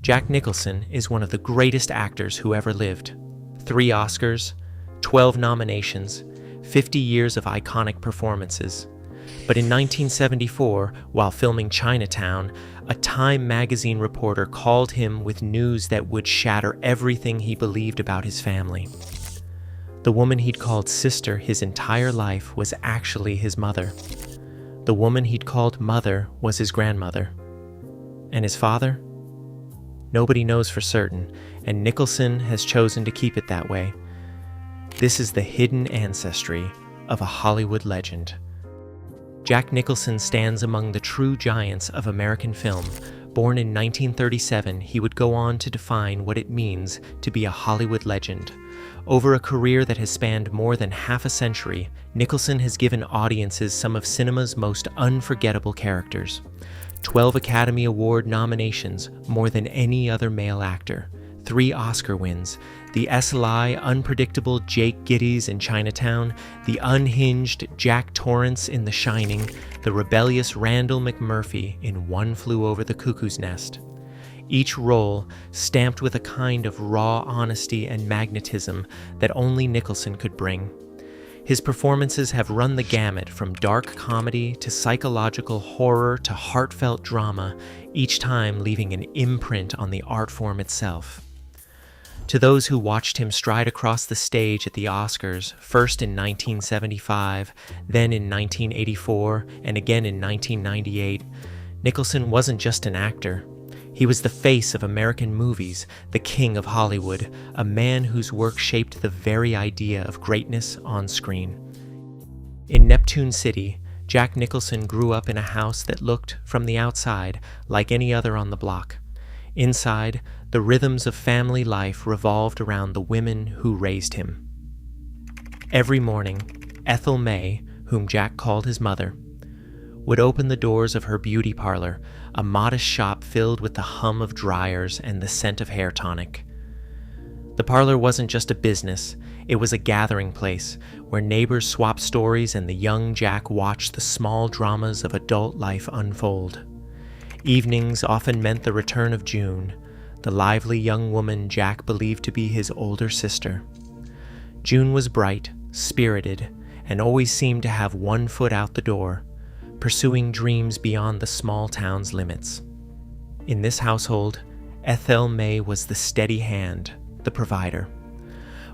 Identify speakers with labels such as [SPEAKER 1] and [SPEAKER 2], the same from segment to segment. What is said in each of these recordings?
[SPEAKER 1] Jack Nicholson is one of the greatest actors who ever lived. 3 Oscars, 12 nominations, 50 years of iconic performances. But in 1974, while filming Chinatown, a Time magazine reporter called him with news that would shatter everything he believed about his family. The woman he'd called sister his entire life was actually his mother. The woman he'd called mother was his grandmother. And his father? Nobody knows for certain, and Nicholson has chosen to keep it that way. This is the hidden ancestry of a Hollywood legend. Jack Nicholson stands among the true giants of American film. Born in 1937, he would go on to define what it means to be a Hollywood legend. Over a career that has spanned more than half a century, Nicholson has given audiences some of cinema's most unforgettable characters. 12 Academy Award nominations, more than any other male actor. 3 Oscar wins. The SLI unpredictable Jake Gittes in Chinatown, the unhinged Jack Torrance in The Shining, the rebellious Randall McMurphy in One Flew Over the Cuckoo's Nest. Each role stamped with a kind of raw honesty and magnetism that only Nicholson could bring. His performances have run the gamut from dark comedy to psychological horror to heartfelt drama, each time leaving an imprint on the art form itself. To those who watched him stride across the stage at the Oscars, first in 1975, then in 1984, and again in 1998, Nicholson wasn't just an actor. He was the face of American movies, the king of Hollywood, a man whose work shaped the very idea of greatness on screen. In Neptune City, Jack Nicholson grew up in a house that looked, from the outside, like any other on the block. Inside, the rhythms of family life revolved around the women who raised him. Every morning, Ethel May, whom Jack called his mother, would open the doors of her beauty parlor, a modest shop filled with the hum of dryers and the scent of hair tonic. The parlor wasn't just a business, it was a gathering place where neighbors swapped stories and the young Jack watched the small dramas of adult life unfold. Evenings often meant the return of June, the lively young woman Jack believed to be his older sister. June was bright, spirited, and always seemed to have one foot out the door, pursuing dreams beyond the small town's limits. In this household, Ethel May was the steady hand, the provider,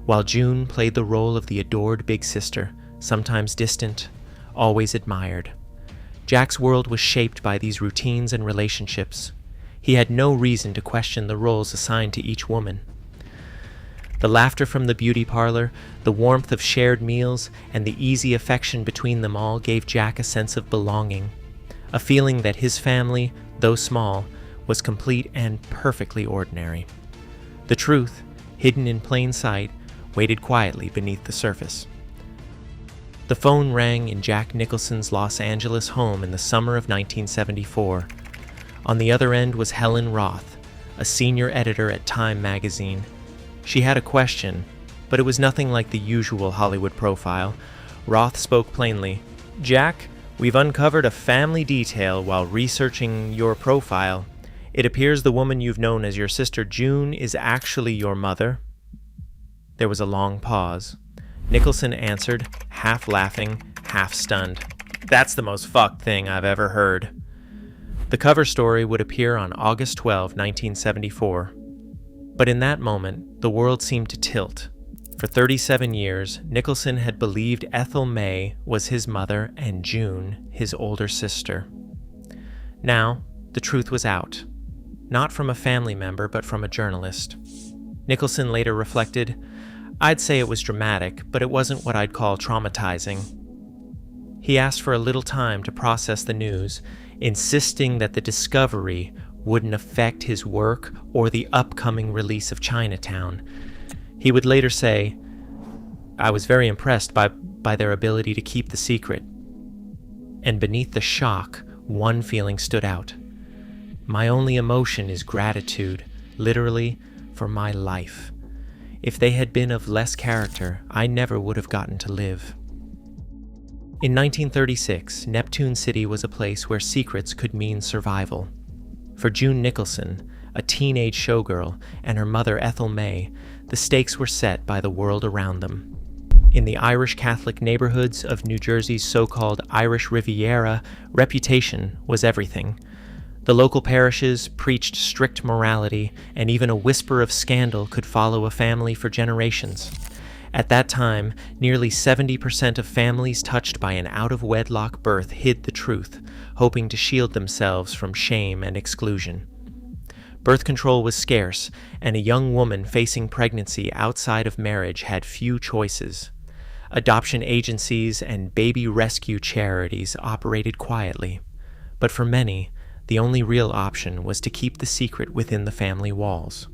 [SPEAKER 1] while June played the role of the adored big sister, sometimes distant, always admired. Jack's world was shaped by these routines and relationships. He had no reason to question the roles assigned to each woman. The laughter from the beauty parlor, the warmth of shared meals, and the easy affection between them all gave Jack a sense of belonging, a feeling that his family, though small, was complete and perfectly ordinary. The truth, hidden in plain sight, waited quietly beneath the surface. The phone rang in Jack Nicholson's Los Angeles home in the summer of 1974. On the other end was Helen Roth, a senior editor at Time magazine. She had a question, but it was nothing like the usual Hollywood profile. Roth spoke plainly. "Jack, we've uncovered a family detail while researching your profile. It appears the woman you've known as your sister June is actually your mother." There was a long pause. Nicholson answered, half laughing, half stunned. "That's the most fucked thing I've ever heard." The cover story would appear on August 12, 1974. But in that moment, the world seemed to tilt. For 37 years, Nicholson had believed Ethel May was his mother and June his older sister. Now, the truth was out. Not from a family member, but from a journalist. Nicholson later reflected, "I'd say it was dramatic, but it wasn't what I'd call traumatizing." He asked for a little time to process the news, insisting that the discovery wouldn't affect his work or the upcoming release of Chinatown. He would later say, "I was very impressed by their ability to keep the secret." And beneath the shock, one feeling stood out. "My only emotion is gratitude, literally, for my life. If they had been of less character, I never would have gotten to live." In 1936, Neptune City was a place where secrets could mean survival. For June Nicholson, a teenage showgirl, and her mother Ethel May, the stakes were set by the world around them. In the Irish Catholic neighborhoods of New Jersey's so-called Irish Riviera, reputation was everything. The local parishes preached strict morality, and even a whisper of scandal could follow a family for generations. At that time, nearly 70% of families touched by an out-of-wedlock birth hid the truth, hoping to shield themselves from shame and exclusion. Birth control was scarce, and a young woman facing pregnancy outside of marriage had few choices. Adoption agencies and baby rescue charities operated quietly, but for many, the only real option was to keep the secret within the family walls.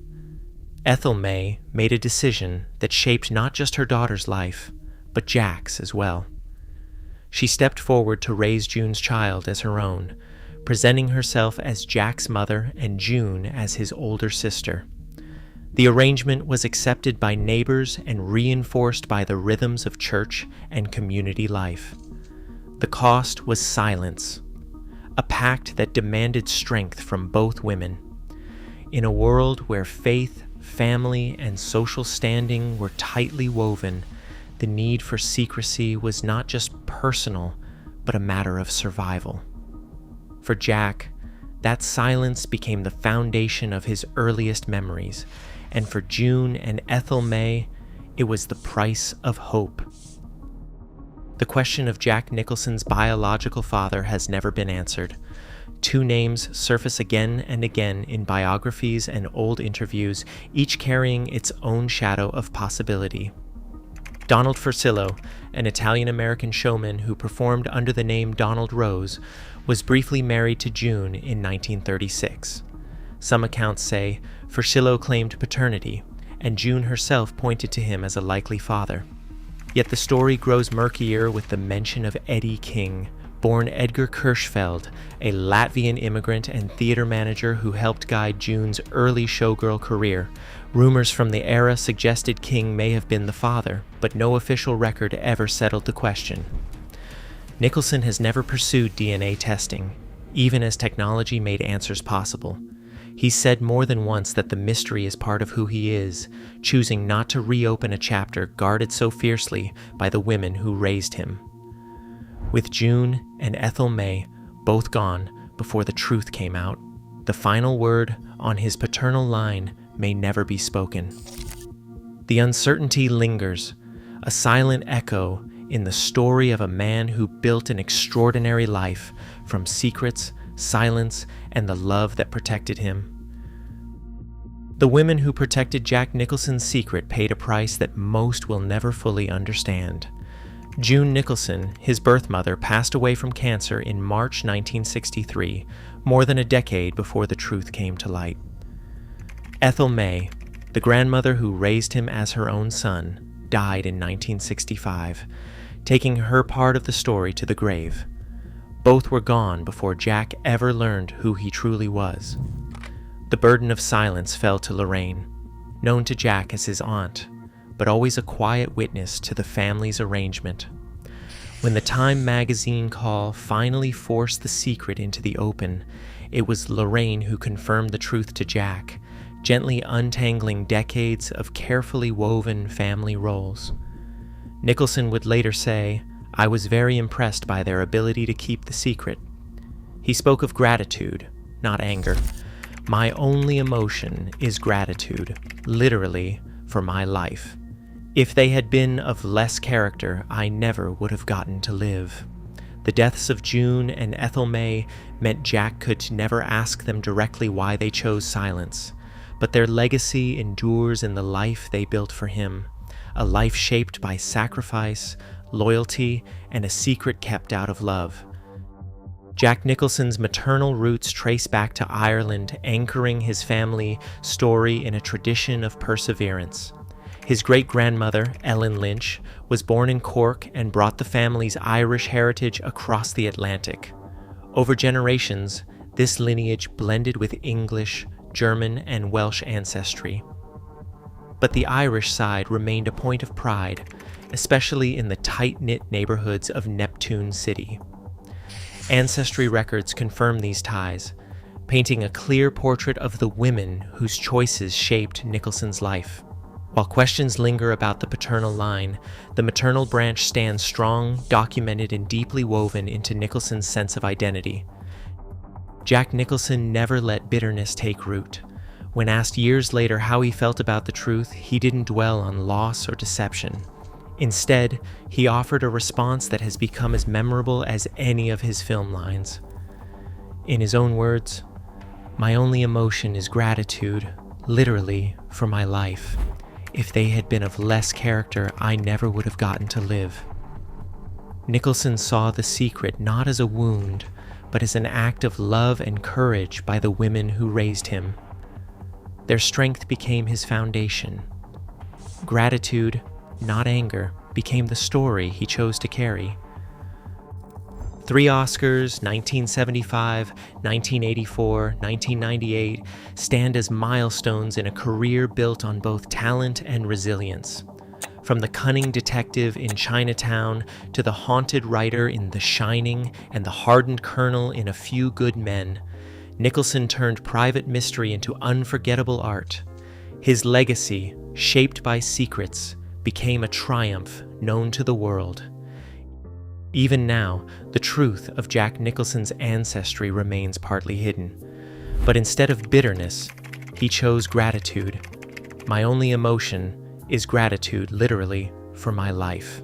[SPEAKER 1] Ethel May made a decision that shaped not just her daughter's life, but Jack's as well. She stepped forward to raise June's child as her own, presenting herself as Jack's mother and June as his older sister. The arrangement was accepted by neighbors and reinforced by the rhythms of church and community life. The cost was silence, a pact that demanded strength from both women. In a world where faith, family, and social standing were tightly woven, the need for secrecy was not just personal, but a matter of survival. For Jack, that silence became the foundation of his earliest memories, and for June and Ethel May, it was the price of hope. The question of Jack Nicholson's biological father has never been answered. Two names surface again and again in biographies and old interviews, each carrying its own shadow of possibility. Donald Fursillo, an Italian-American showman who performed under the name Donald Rose, was briefly married to June in 1936. Some accounts say Fursillo claimed paternity, and June herself pointed to him as a likely father. Yet the story grows murkier with the mention of Eddie King, born Edgar Kirschfeld, a Latvian immigrant and theater manager who helped guide June's early showgirl career. Rumors from the era suggested King may have been the father, but no official record ever settled the question. Nicholson has never pursued DNA testing, even as technology made answers possible. He said more than once that the mystery is part of who he is, choosing not to reopen a chapter guarded so fiercely by the women who raised him. With June and Ethel May both gone before the truth came out, the final word on his paternal line may never be spoken. The uncertainty lingers, a silent echo in the story of a man who built an extraordinary life from secrets, silence, and the love that protected him. The women who protected Jack Nicholson's secret paid a price that most will never fully understand. June Nicholson, his birth mother, passed away from cancer in March 1963, more than a decade before the truth came to light. Ethel May, the grandmother who raised him as her own son, died in 1965, taking her part of the story to the grave. Both were gone before Jack ever learned who he truly was. The burden of silence fell to Lorraine, known to Jack as his aunt, but always a quiet witness to the family's arrangement. When the Time magazine call finally forced the secret into the open, it was Lorraine who confirmed the truth to Jack, gently untangling decades of carefully woven family roles. Nicholson would later say, "I was very impressed by their ability to keep the secret." He spoke of gratitude, not anger. "My only emotion is gratitude, literally, for my life. If they had been of less character, I never would have gotten to live." The deaths of June and Ethel May meant Jack could never ask them directly why they chose silence, but their legacy endures in the life they built for him, a life shaped by sacrifice, loyalty, and a secret kept out of love. Jack Nicholson's maternal roots trace back to Ireland, anchoring his family story in a tradition of perseverance. His great-grandmother, Ellen Lynch, was born in Cork and brought the family's Irish heritage across the Atlantic. Over generations, this lineage blended with English, German, and Welsh ancestry. But the Irish side remained a point of pride, especially in the tight-knit neighborhoods of Neptune City. Ancestry records confirm these ties. painting a clear portrait of the women whose choices shaped Nicholson's life. While questions linger about the paternal line, the maternal branch stands strong, documented, and deeply woven into Nicholson's sense of identity. Jack Nicholson never let bitterness take root. When asked years later how he felt about the truth, he didn't dwell on loss or deception. Instead, he offered a response that has become as memorable as any of his film lines. In his own words, "My only emotion is gratitude, literally, for my life. If they had been of less character, I never would have gotten to live." Nicholson saw the secret not as a wound, but as an act of love and courage by the women who raised him. Their strength became his foundation. Gratitude, not anger, became the story he chose to carry. 3 Oscars, 1975, 1984, 1998, stand as milestones in a career built on both talent and resilience. From the cunning detective in Chinatown to the haunted writer in The Shining and the hardened colonel in A Few Good Men, Nicholson turned private mystery into unforgettable art. His legacy, shaped by secrets, became a triumph known to the world. Even now, the truth of Jack Nicholson's ancestry remains partly hidden. But instead of bitterness, he chose gratitude. My only emotion is gratitude, literally, for my life.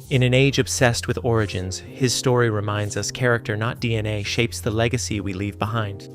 [SPEAKER 1] In an age obsessed with origins, his story reminds us character, not DNA, shapes the legacy we leave behind.